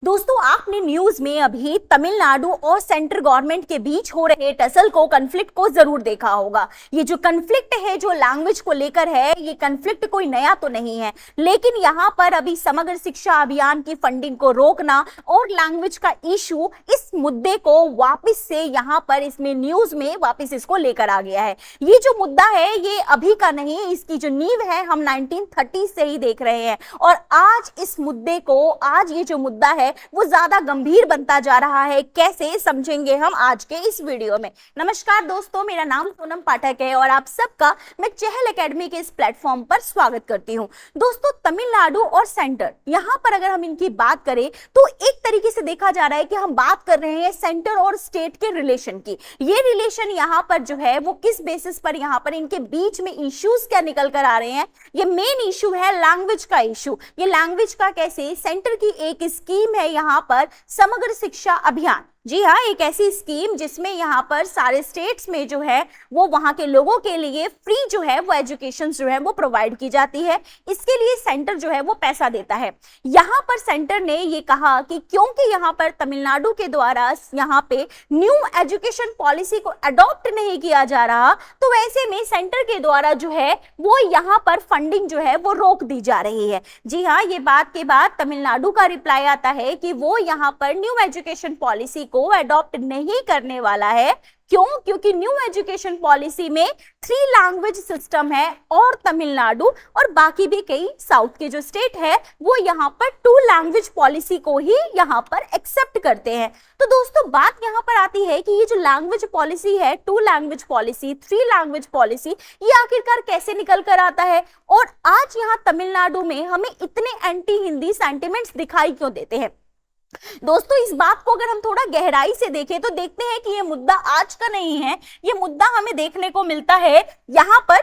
दोस्तों, आपने न्यूज में अभी तमिलनाडु और सेंट्रल गवर्नमेंट के बीच हो रहे टसल को, कन्फ्लिक्ट को जरूर देखा होगा। ये जो कन्फ्लिक्ट है, जो लैंग्वेज को लेकर है, ये कन्फ्लिक्ट कोई नया तो नहीं है, लेकिन यहाँ पर अभी समग्र शिक्षा अभियान की फंडिंग को रोकना और लैंग्वेज का इशू, इस मुद्दे को वापस से यहाँ पर इसमें न्यूज में वापस इसको लेकर आ गया है। ये जो मुद्दा है ये अभी का नहीं, इसकी जो नींव है हम 1930 से ही देख रहे हैं और आज इस मुद्दे को, आज ये जो मुद्दा है वो ज्यादा गंभीर बनता जा रहा है। कैसे, समझेंगे हम आज के इस वीडियो में। नमस्कार दोस्तों, मेरा नाम सोनम पाठक है और आप सबका मैं चहल एकेडमी के इस प्लेटफॉर्म पर स्वागत करती हूं। दोस्तों, तमिलनाडु और सेंटर, यहां पर अगर हम इनकी बात करें तो एक तरीके से देखा जा रहा है कि हम बात कर रहे हैं सेंटर और स्टेट के रिलेशन की। ये रिलेशन यहां पर जो है वो किस बेसिस पर, यहां पर इनके बीच में इश्यूज क्या निकल कर आ रहे हैं। ये मेन इशू है लैंग्वेज का इशू। ये लैंग्वेज का कैसे, सेंटर की एक स्कीम है यहाँ पर समग्र शिक्षा अभियान। जी हाँ, एक ऐसी स्कीम जिसमें यहाँ पर सारे स्टेट्स में जो है वो वहाँ के लोगों के लिए फ्री जो है वो एजुकेशन जो है वो प्रोवाइड की जाती है। इसके लिए सेंटर जो है वो पैसा देता है। यहाँ पर सेंटर ने ये कहा कि क्योंकि यहाँ पर तमिलनाडु के द्वारा यहाँ पे न्यू एजुकेशन पॉलिसी को अडॉप्ट नहीं किया जा रहा, तो वैसे में सेंटर के द्वारा जो है वो यहाँ पर फंडिंग जो है वो रोक दी जा रही है। जी हाँ, ये बात के बाद तमिलनाडु का रिप्लाई आता है कि वो यहाँ पर न्यू एजुकेशन पॉलिसी को अडॉप्ट नहीं करने वाला है। क्यों? क्योंकि न्यू एजुकेशन पॉलिसी में 3 लैंग्वेज सिस्टम है और तमिलनाडु और बाकी भी कई साउथ के जो स्टेट है वो यहाँ पर 2 लैंग्वेज पॉलिसी को ही यहाँ पर एक्सेप्ट करते हैं। तो दोस्तों, बात यहाँ पर आती है कि ये जो लैंग्वेज पॉलिसी है, 2 लैंग्वेज पॉलिसी, 3 लैंग्वेज पॉलिसी, ये आखिरकार कैसे निकल कर आता है और आज यहाँ तमिलनाडु में हमें इतने एंटी हिंदी सेंटिमेंट्स दिखाई क्यों देते हैं। दोस्तों, इस बात को अगर हम थोड़ा गहराई से देखें तो देखते हैं कि ये मुद्दा आज का नहीं है। ये मुद्दा हमें देखने को मिलता है यहाँ पर,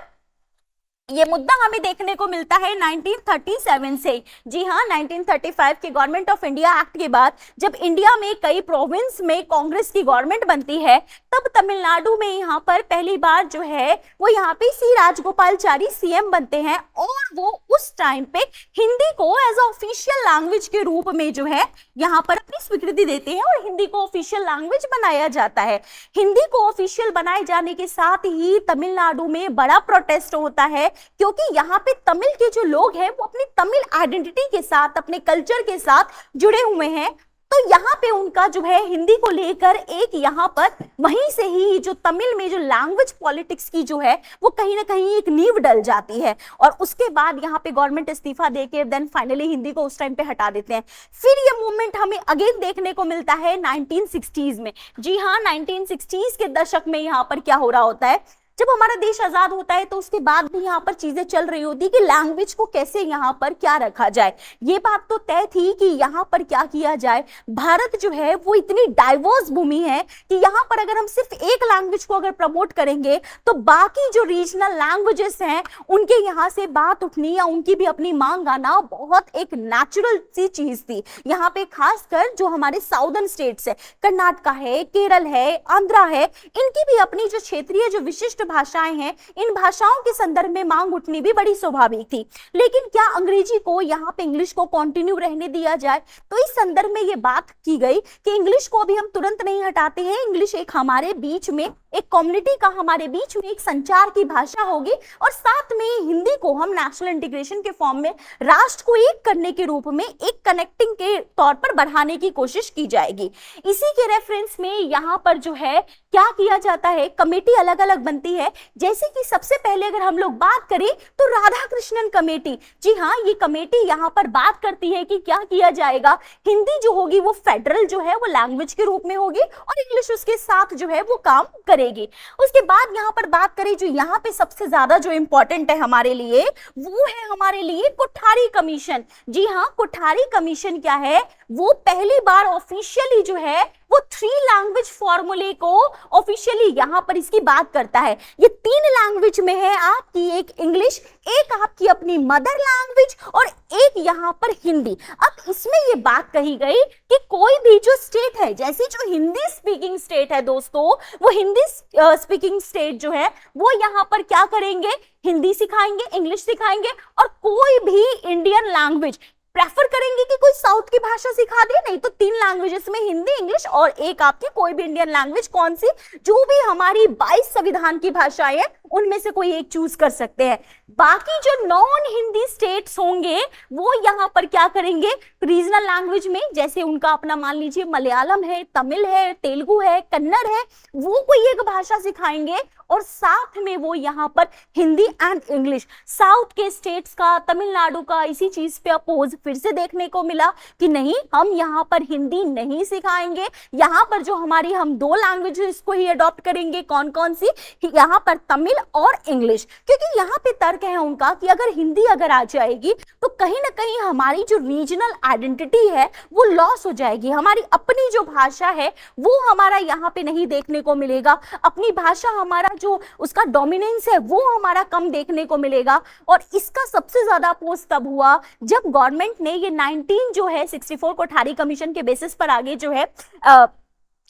ये मुद्दा हमें देखने को मिलता है 1937 से। जी हाँ, 1935 के गवर्नमेंट ऑफ इंडिया एक्ट के बाद जब इंडिया में कई प्रोविंस में कांग्रेस की गवर्नमेंट बनती है, तब तमिलनाडु में यहाँ पर पहली बार जो है वो यहाँ पे सी राजगोपालचारी सीएम बनते हैं और वो उस टाइम पे हिंदी को एज ऑफिशियल लैंग्वेज के रूप में जो है यहाँ पर अपनी स्वीकृति देते हैं और हिंदी को ऑफिशियल लैंग्वेज बनाया जाता है। हिंदी को ऑफिशियल बनाए जाने के साथ ही तमिलनाडु में बड़ा प्रोटेस्ट होता है, क्योंकि यहाँ पे तमिल के जो लोग हैं वो अपनी तमिल आइडेंटिटी के साथ, अपने कल्चर के साथ जुड़े हुए हैं। तो यहाँ पे उनका जो है हिंदी को लेकर एक यहाँ पर वहीं से ही जो तमिल में जो लैंग्वेज पॉलिटिक्स की जो है वो कहीं ना कहीं एक नींव डल जाती है और उसके बाद यहाँ पे गवर्नमेंट इस्तीफा देके देन फाइनली हिंदी को उस टाइम पे हटा देते हैं। फिर ये मूवमेंट हमें अगेन देखने को मिलता है 1960s में। जी हाँ, 1960s के दशक में यहाँ पर क्या हो रहा होता है, जब हमारा देश आजाद होता है तो उसके बाद भी यहाँ पर चीजें चल रही होती कि लैंग्वेज को कैसे यहाँ पर क्या रखा जाए। ये बात तो तय थी कि यहाँ पर क्या किया जाए। भारत जो है वो इतनी डाइवर्स भूमि है कि यहाँ पर अगर हम सिर्फ एक लैंग्वेज को अगर प्रमोट करेंगे तो बाकी जो रीजनल लैंग्वेजेस हैं उनके यहाँ से बात उठनी या उनकी भी अपनी मांग आना बहुत एक नेचुरल सी चीज थी। यहाँ पे खासकर जो हमारे साउदर्न स्टेट्स है, कर्नाटका है, केरल है, आंध्रा है, इनकी भी अपनी जो क्षेत्रीय जो विशिष्ट भाषाएं हैं, इन भाषाओं के संदर्भ में मांग उठनी भी बड़ी स्वाभाविक थी। लेकिन क्या अंग्रेजी को, यहाँ पे इंग्लिश को कंटिन्यू रहने दिया जाए? तो इस संदर्भ में ये बात की गई कि इंग्लिश को अभी हम तुरंत नहीं हटाते हैं। इंग्लिश एक हमारे बीच में, एक कम्युनिटी का हमारे बीच में एक संचार की भाषा होगी और साथ में हिंदी को हम नेशनल इंटीग्रेशन के फॉर्म में राष्ट्र को एक करने के रूप में एक कनेक्टिंग के तौर पर बढ़ाने की कोशिश की जाएगी। इसी के रेफरेंस में यहाँ पर जो है क्या किया जाता है, कमेटी अलग अलग बनती है। जैसे कि सबसे पहले अगर हम लोग बात करें तो राधा कृष्णन कमेटी। जी हाँ, ये कमेटी यहाँ पर बात करती है कि क्या किया जाएगा। हिंदी जो होगी वो फेडरल जो है वो लैंग्वेज के रूप में होगी और इंग्लिश उसके साथ जो है वो काम करेगी। उसके बाद यहाँ पर बात करें, जो यहाँ पे सबसे ज्यादा जो इंपॉर्टेंट है हमारे लिए, वो है हमारे लिए कोठारी कमीशन। जी हाँ, कोठारी कमीशन क्या है, वो पहली बार ऑफिशियली जो है वो 3 लैंग्वेज फॉर्मूले को ऑफिशियली यहाँ पर इसकी बात करता है। ये 3 लैंग्वेज में है, आपकी एक इंग्लिश, एक आपकी अपनी मदर लैंग्वेज और एक यहाँ पर हिंदी। अब इसमें ये बात कही गई कि कोई भी जो स्टेट है, जैसे जो हिंदी स्पीकिंग स्टेट है दोस्तों, वो हिंदी स्पीकिंग स्टेट जो है वो यहाँ पर क्या करेंगे, हिंदी सिखाएंगे, इंग्लिश सिखाएंगे और कोई भी इंडियन लैंग्वेज प्रेफर करेंगे कि कोई साउथ की भाषा सिखा दे? नहीं, तो 3 लैंग्वेजेस में हिंदी, इंग्लिश और एक आपकी कोई भी इंडियन लैंग्वेज, कौन सी? जो भी हमारी 22 संविधान की भाषाएं हैं उनमें से कोई एक चूज कर सकते हैं। बाकी जो नॉन हिंदी स्टेट्स होंगे वो यहाँ पर क्या करेंगे, रीजनल लैंग्वेज में, जैसे उनका अपना मान लीजिए मलयालम है, तमिल है, तेलुगु है, कन्नड़ है, वो कोई एक भाषा सिखाएंगे और साथ में वो यहाँ पर हिंदी एंड इंग्लिश। साउथ के स्टेट्स का, तमिलनाडु का इसी चीज पे अपोज फिर से देखने को मिला कि नहीं, हम यहाँ पर हिंदी नहीं सिखाएंगे, यहाँ पर जो हमारी हम 2 लैंग्वेजेस को ही अडॉप्ट करेंगे। कौन कौन सी? यहाँ पर तमिल और इंग्लिश, क्योंकि यहाँ पे तर्क है उनका कि अगर हिंदी अगर आ जाएगी तो कहीं ना कहीं हमारी जो रीजनल आइडेंटिटी है वो लॉस हो जाएगी, हमारी अपनी जो भाषा है वो हमारा यहाँ पे नहीं देखने को मिलेगा, अपनी भाषा हमारा जो उसका डोमिनेंस है वो हमारा कम देखने को मिलेगा। और इसका सबसे ज्यादा अपोज तब हुआ जब गवर्नमेंट ने ये 19 जो है 64 कोठारी कमीशन के बेसिस पर आगे जो है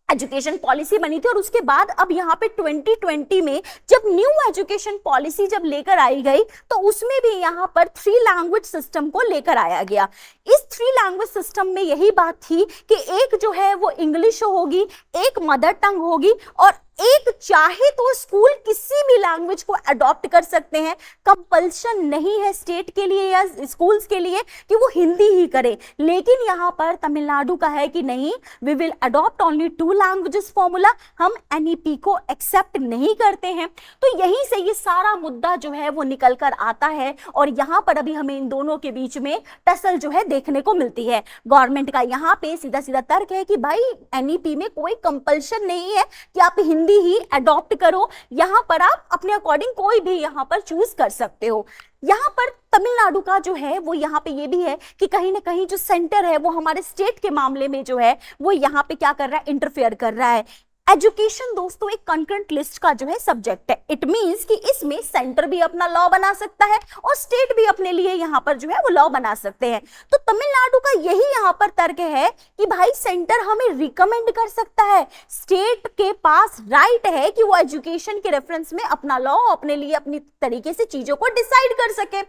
एजुकेशन पॉलिसी बनी थी। और उसके बाद अब यहाँ पे 2020 में जब न्यू एजुकेशन पॉलिसी जब लेकर आई गई तो उसमें भी यहाँ पर 3 लैंग्वेज सिस्टम को लेकर आया गया। इस 3 लैंग्वेज सिस्टम में यही बात थी कि एक जो है वो इंग्लिश होगी, एक मदर टंग होगी और एक चाहे तो स्कूल किसी भी लैंग्वेज को अडॉप्ट कर सकते हैं। कंपल्शन नहीं है स्टेट के लिए या स्कूल्स के लिए कि वो हिंदी ही करे, लेकिन यहाँ पर तमिलनाडु का है कि नहीं, we will adopt only 2 languages formula, हम एनईपी को एक्सेप्ट नहीं करते हैं। तो यहीं से ये सारा मुद्दा जो है वो निकल कर आता है और यहाँ पर अभी हमें इन दोनों के बीच में टसल जो है देखने को मिलती है। गवर्नमेंट का यहाँ पे सीधा सीधा तर्क है कि भाई एनईपी में कोई कंपल्शन नहीं है कि आप हिंदी ही अडॉप्ट करो, यहां पर आप अपने अकॉर्डिंग कोई भी यहां पर चूज कर सकते हो। यहां पर तमिलनाडु का जो है वो यहाँ पे ये भी है कि कहीं ना कहीं जो सेंटर है वो हमारे स्टेट के मामले में जो है वो यहाँ पे क्या कर रहा है, इंटरफेयर कर रहा है। एजुकेशन दोस्तों एक कंकरेंट लिस्ट का जो है सब्जेक्ट है। इट मींस कि इसमें सेंटर भी अपना लॉ बना सकता है और स्टेट भी अपने लिए यहाँ पर जो है वो लॉ बना सकते हैं। तो तमिलनाडु का यही यहाँ पर तर्क है कि भाई सेंटर हमें रिकमेंड कर सकता है, स्टेट के पास राइट है कि वो एजुकेशन के रेफरेंस में अपना लॉ अपने लिए अपनी तरीके से चीजों को डिसाइड कर सके।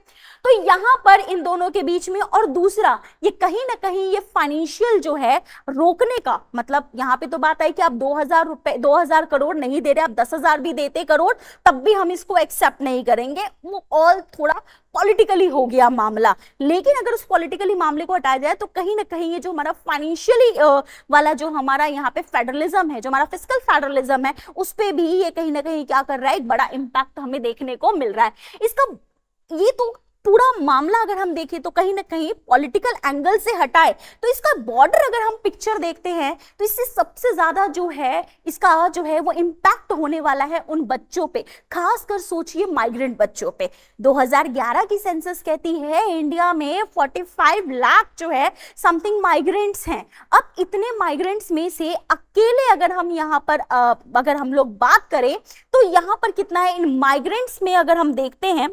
तो यहाँ पर इन दोनों के बीच में, और दूसरा ये कहीं ना कहीं ये फाइनेंशियल जो है रोकने का, मतलब यहाँ पे तो बात आई कि आप 2000 करोड़ नहीं दे रहे, आप 10,000 भी देते करोड़ तब भी हम इसको एक्सेप्ट नहीं करेंगे, वो ऑल थोड़ा पॉलिटिकली हो गया मामला। लेकिन अगर उस पॉलिटिकली मामले को हटाया जाए तो कहीं ना कहीं ये जो हमारा फाइनेंशियली वाला जो हमारा यहाँ पे फेडरलिज्म है, जो हमारा फिस्कल फेडरलिज्म है, उस पे भी ये कहीं ना कहीं क्या कर रहा है, एक बड़ा इंपैक्ट हमें देखने को मिल रहा है। इसका ये तो पूरा मामला अगर हम देखें तो कहीं ना कहीं पॉलिटिकल एंगल से हटाए तो इसका बॉर्डर अगर हम पिक्चर देखते हैं तो इससे सबसे ज्यादा जो है इसका जो है वो इम्पैक्ट होने वाला है उन बच्चों पे, खासकर सोचिए माइग्रेंट बच्चों पे। 2011 की सेंसस कहती है इंडिया में 45 लाख जो है समथिंग माइग्रेंट्स हैं। अब इतने माइग्रेंट्स में से अकेले अगर हम यहाँ पर अगर हम लोग बात करें तो यहाँ पर कितना है, इन माइग्रेंट्स में अगर हम देखते हैं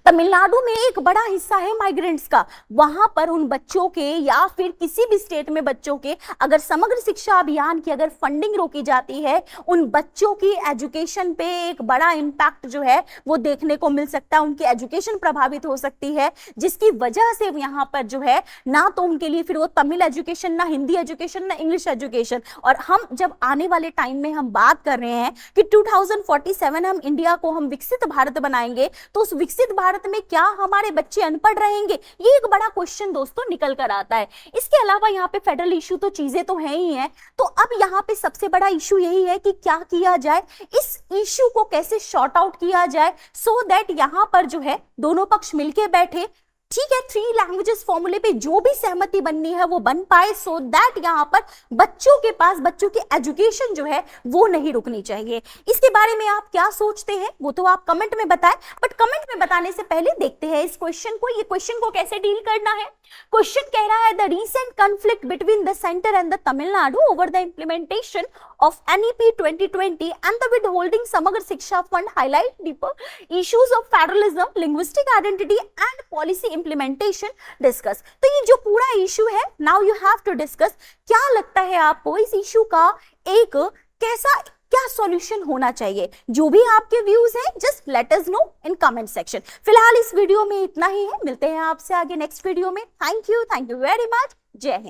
तमिलनाडु में एक बड़ा हिस्सा है माइग्रेंट्स का। वहां पर उन बच्चों के या फिर किसी भी स्टेट में बच्चों के अगर समग्र शिक्षा अभियान की अगर फंडिंग रोकी जाती है, उन बच्चों की एजुकेशन पे एक बड़ा इंपैक्ट जो है वो देखने को मिल सकता है, उनकी एजुकेशन प्रभावित हो सकती है, जिसकी वजह से यहाँ पर जो है ना तो उनके लिए फिर वो तमिल एजुकेशन, ना हिंदी एजुकेशन, ना इंग्लिश एजुकेशन। और हम जब आने वाले टाइम में हम बात कर रहे हैं कि 2047 हम इंडिया को हम विकसित भारत बनाएंगे, तो उस विकसित भारत में क्या हमारे बच्चे अनपढ़ रहेंगे, ये एक बड़ा क्वेश्चन दोस्तों निकल कर आता है। इसके अलावा यहाँ पे फेडरल इशू तो चीजें तो है ही हैं, तो अब यहाँ पे सबसे बड़ा इशू यही है कि क्या किया जाए, इस इशू को कैसे शॉर्ट आउट किया जाए सो दैट यहाँ पर जो है दोनों पक्ष मिलके बैठे, ठीक है, 3 लैंग्वेजेस फॉर्मूले पे जो भी सहमति बननी है वो बन पाए, सो दैट यहाँ पर बच्चों के पास बच्चों की एजुकेशन जो है वो नहीं रुकनी चाहिए। इसके बारे में आप क्या सोचते हैं वो तो आप कमेंट में बताएं, बट कमेंट में बताने से पहले देखते हैं इस क्वेश्चन को, ये क्वेश्चन को कैसे डील करना है। क्वेश्चन कह रहा है the recent conflict between the centre and the Tamil Nadu over the implementation of NEP 2020 and the withholding समग्र शिक्षा fund highlight deeper issues of federalism, linguistic identity and policy implementation discuss। तो ये जो पूरा इशू है now you have to discuss, क्या लगता है आपको इस इशू का एक कैसा क्या सॉल्यूशन होना चाहिए? जो भी आपके व्यूज हैं just let us know in comment section. फिलहाल इस वीडियो में इतना ही है, मिलते हैं आपसे आगे नेक्स्ट वीडियो में। Thank you very much. जय हिंद।